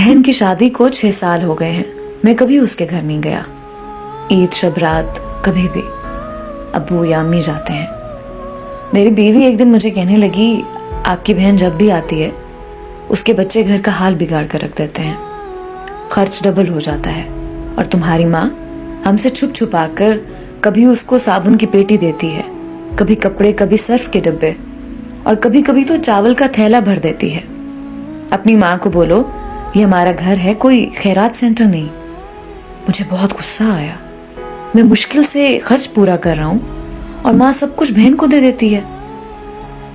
बहन की शादी को 6 साल हो गए हैं, मैं कभी उसके घर नहीं गया। ईद शब रात कभी भी अब्बू या अम्मी जाते हैं। मेरी बीवी एक दिन मुझे कहने लगी, आपकी बहन जब भी आती है उसके बच्चे घर का हाल बिगाड़ कर रख देते हैं, खर्च डबल हो जाता है। और तुम्हारी माँ हमसे छुप छुपा कर कभी उसको साबुन की पेटी देती है, कभी कपड़े, कभी सर्फ के डब्बे, और कभी कभी तो चावल का थैला भर देती है। अपनी माँ को बोलो ये हमारा घर है, कोई खैरात सेंटर नहीं। मुझे बहुत गुस्सा आया। मैं मुश्किल से खर्च पूरा कर रहा हूँ और माँ सब कुछ बहन को दे देती है।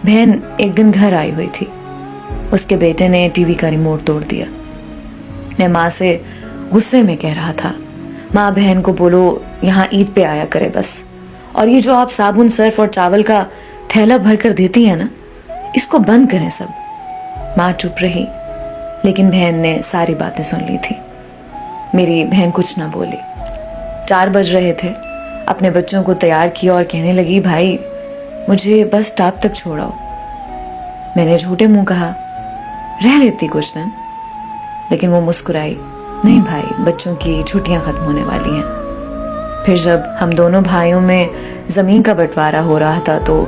बहन एक दिन घर आई हुई थी, उसके बेटे ने टीवी का रिमोट तोड़ दिया। मैं माँ से गुस्से में कह रहा था, माँ बहन को बोलो यहाँ ईद पे आया करे बस, और ये जो आप साबुन, सर्फ और चावल का थैला भर कर देती है ना, इसको बंद करें सब। माँ चुप रही, लेकिन बहन ने सारी बातें सुन ली थी। मेरी बहन कुछ ना बोली। 4 बज रहे थे, अपने बच्चों को तैयार किया और कहने लगी, भाई मुझे बस स्टॉप तक छोड़ाओ। मैंने झूठे मुंह कहा, रह लेती कुछ दिन, लेकिन वो मुस्कुराई, नहीं भाई, बच्चों की छुट्टियां खत्म होने वाली हैं। फिर जब हम दोनों भाइयों में जमीन का बंटवारा हो रहा था तो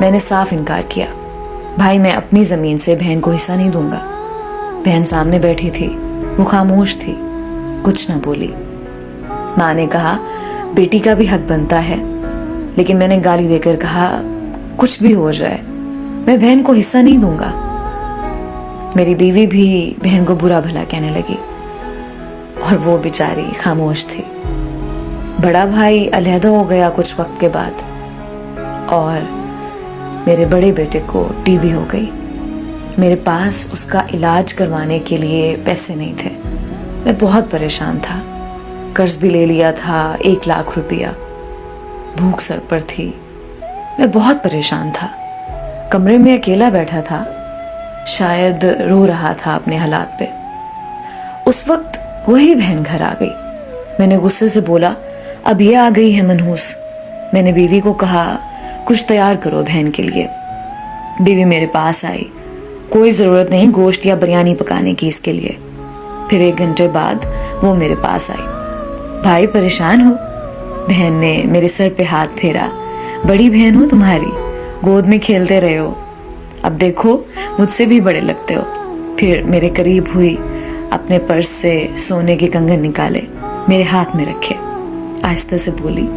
मैंने साफ इनकार किया, भाई मैं अपनी जमीन से बहन को हिस्सा नहीं दूंगा। बहन सामने बैठी थी, वो खामोश थी, कुछ ना बोली। माँ ने कहा, बेटी का भी हक बनता है, लेकिन मैंने गाली देकर कहा, कुछ भी हो जाए मैं बहन को हिस्सा नहीं दूंगा। मेरी बीवी भी बहन को बुरा भला कहने लगी और वो बेचारी खामोश थी। बड़ा भाई अलहदा हो गया कुछ वक्त के बाद और मेरे बड़े बेटे को टीबी हो गई। मेरे पास उसका इलाज करवाने के लिए पैसे नहीं थे। मैं बहुत परेशान था, कर्ज भी ले लिया था 1 लाख रुपया। भूख सर पर थी, मैं बहुत परेशान था। कमरे में अकेला बैठा था, शायद रो रहा था अपने हालात पे। उस वक्त वही बहन घर आ गई। मैंने गुस्से से बोला, अब ये आ गई है मनहूस। मैंने बीवी को कहा, कुछ तैयार करो बहन के लिए। बीवी मेरे पास आई, कोई जरूरत नहीं गोश्त या बिरयानी पकाने की इसके लिए। फिर 1 घंटे बाद वो मेरे पास आई, भाई परेशान हो? बहन ने मेरे सर पे हाथ फेरा, बड़ी बहन हो तुम्हारी, गोद में खेलते रहे हो, अब देखो मुझसे भी बड़े लगते हो। फिर मेरे करीब हुई, अपने पर्स से सोने के कंगन निकाले, मेरे हाथ में रखे, आहिस्ता से बोली,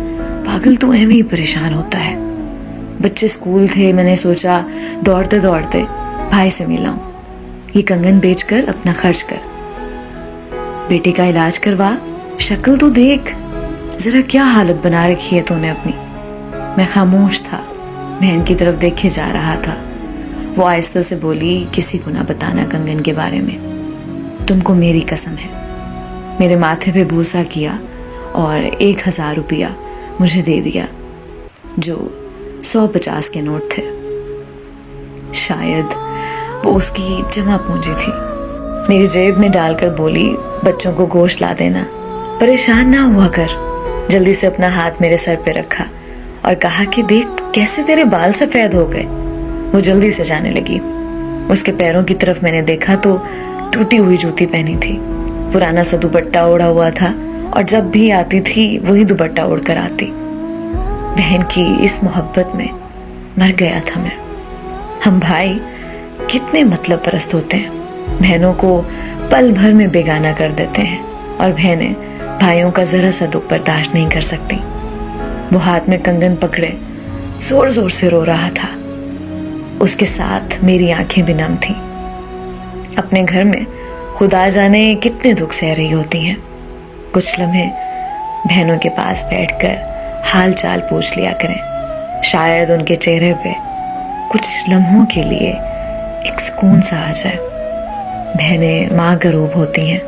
पागल तू ऐਵੇਂ ही परेशान होता है। बच्चे स्कूल थे, मैंने सोचा दौड़ते दौड़ते भाई से मिलाऊं, ये कंगन बेचकर अपना खर्च कर, बेटे का इलाज करवा, शक्ल तो देख, जरा क्या हालत बना रखी है तूने अपनी। मैं खामोश था, बहन की तरफ देखे जा रहा था। वो आहिस्ता से बोली, किसी को ना बताना कंगन के बारे में, तुमको मेरी कसम है। मेरे माथे पे बूसा किया और 1000 रुपया मुझे दे दिया, जो 150 के नोट थे। शायद वो उसकी जमा पूंजी थी। मेरी जेब में डालकर बोली, बच्चों को गोश्त ला देना, परेशान ना हुआ कर। जल्दी से अपना हाथ मेरे सर पे रखा और कहा कि देख कैसे तेरे बाल सफेद हो गए। वो जल्दी से जाने लगी। उसके पैरों की तरफ मैंने देखा तो टूटी हुई जूती पहनी थी, पुराना सा दुपट्टा ओढ़ा हुआ था और जब भी आती थी वही दुपट्टा ओढ़ कर आती। बहन की इस मोहब्बत में मर गया था मैं। हम भाई कितने मतलब परस्त होते हैं, बहनों को पल भर में बेगाना कर देते हैं और बहनें भाइयों का जरा सा दुख बर्दाश्त नहीं कर सकती। वो हाथ में कंगन पकड़े जोर जोर से रो रहा था, उसके साथ मेरी आंखें भी नम थीं। अपने घर में खुदा जाने कितने दुख सह रही होती हैं। कुछ लम्हे बहनों के पास बैठकर हाल चाल पूछ लिया करें, शायद उनके चेहरे पे कुछ लम्हों के लिए एक सुकून सा आ जाए। बहनें माँ का रूप होती हैं,